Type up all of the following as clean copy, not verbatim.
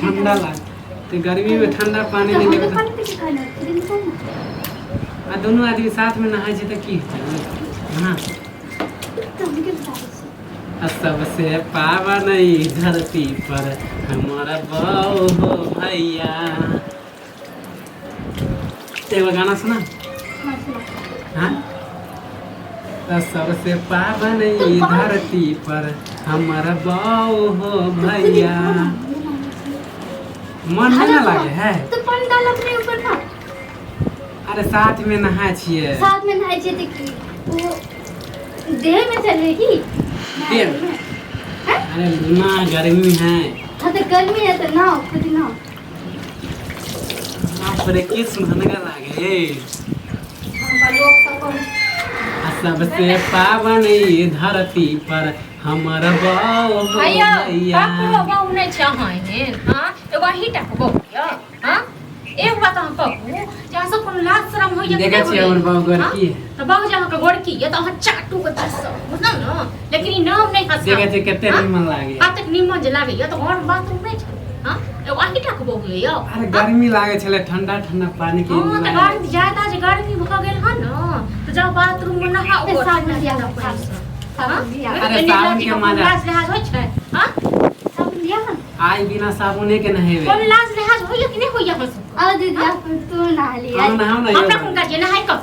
ठंडा लाग तो गर्मी में ठंडा पानी नहीं लेबे आ दोनों आदमी साथ में नहाए छै त की हेतै हां सबसे पावन ई धरती पर हमारा बाऊ हो भैया एगो गाना सुना हाँ सबसे पावन ई धरती पर हमारा बाऊ हो भैया मन नहीं लगे है तो पानी डाल अपने ऊपर ना अरे साथ में नहाए छिए साथ में नहाए छिए तो की वो देह में चलेगी देह अरे ना गर्मी है हाँ तो गर्मी है तो ना खुद ना पर किस महंगा लागे सबसे पावन ई धरती पर हमारा बाऊ हो भैया भैया बापू बाऊ नहीं चाहे हां एगो हिटा को बोलिया हां एक बात हम कहू जहाँ सब कोनो लाज शरम होइए देखै छी हमर बाऊ गोरकी तो बाऊ जहाँ के गोरकी ये तो हम चाटू के दस बुझल न लेकिन ई नाम नहीं हंसा देखै छी कते निमन लागे आ तक निमन जे लागे ये तो और बाथरूम नहीं छै हां एगो हिटा को बोलिया अरे गर्मी लागे छले ठंडा ठंडा पानी के हां तो गर्मी ज्यादा जे गर्मी भ गेल हन न तो जाओ बाथरूम में नहा ओ साबुन दिया ना अरे साबुन के मजा लाज लिहाज होइ छै हां साबुन दिया ना आई बिना साबुने के नहेबे कोन लाज लिहाज होइए कि नहीं होइए हंस आ दीदी तू नहा लिया हम नहाऊ ना हमरा कोन का जे नहाय क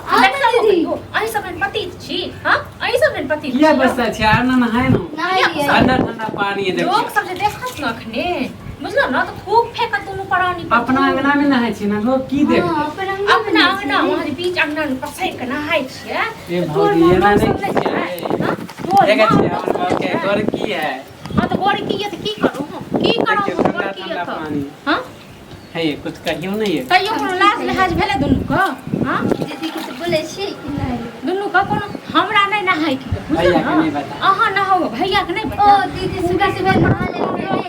दीदी अहि सब पति छी हां अहि सब पति किया बस्ता छै आ ना नहाए न नहा लिया ठंडा ठंडा पानी है लोग देखिए सब जे देखत न अखने बुझलो न तो खूब फेंकत दुनु परानी अपना अंगना में नहाए छी ना लोग की देख हाँ, अपना अंगना वहां जे बीच अंगना में पसै के नहाय छिए ए भौजी एना नहीं देखै छी हमर बाऊ के गोरकी है हां तो गोर की ये तो की करू की करू देखिए, गोर ठंडा की ठंडा तो पानी हां है कुछ कहियो नहीं है कहियो कोनो लाज लिहाज भेले दुनु को हां दीदी के तो बोले छी कि नहीं दुनु का कोनो हमरा नहीं नहाय के भैया बुझलो के नहीं बता अहाँ नहाओ भैया के नहीं ओ बता दीदी सुबह सुबह नहा ले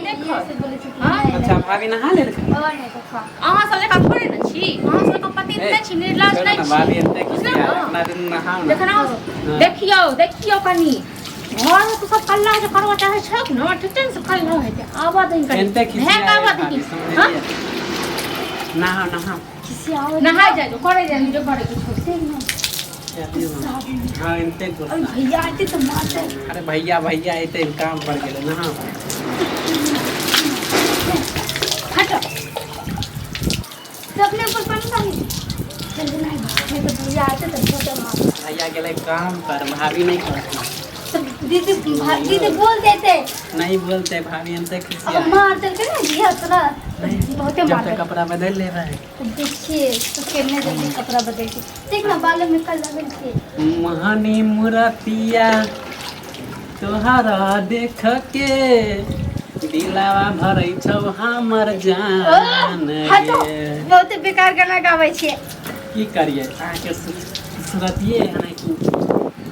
देखो। से बोले छी हाँ? अच्छा भाभी नहा ले और नहीं देखा अहाँ सब लेका थोड़े न छी अहाँ सब पति नहीं छी निर्लाज नहीं छी भाभी एते बुझलो किया न? अपना दिन नहाओ ना देखना देखियो कनी घर में तो सब कल्ला जे करवा चाहे छै न ठिटन से कल्ला हेते आवा दही कनी एते खिसिया है का आवा दही हां नहाओ नहाओ किसी और नहा जाए जो करे जाए जो करे के छोड़ से ना हाँ इनते और भैया आते तो मारते अरे भैया भैया इते काम पड़ गेले नहाओ हटो तो अपने ऊपर पानी डाली जल्दी नहीं तो भैया आते तो छोटा मार भैया गेले काम पर भाभी नहीं करती तो दीदी बोल देते नहीं बोलते भाभी इनते अब खिसिया मार दे के ना दिया तोरा बहुत जब मार तक कपड़ा बदल ले रहा है तो देखिए तो कितने जल्दी कपड़ा बदल के देख ना बालों में कलर के महानी मुरतिया तोहरा देख के दिलावा भरै छौ हमर जान हटो गे। बहुत बेकार गाना गावे छे की करिए अहाँके सुरतिये है ना कि